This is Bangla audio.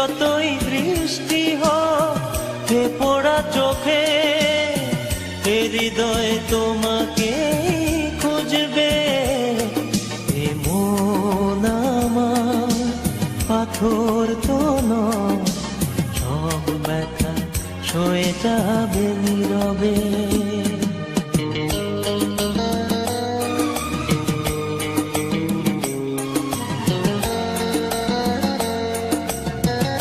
যতই বৃষ্টি হোক হে পোড়া চোখে, এ হৃদয় তোমাকে খুঁজবে। এ মন আমার পাথর তো নয়, সব ব্যথা সয়ে যাবে।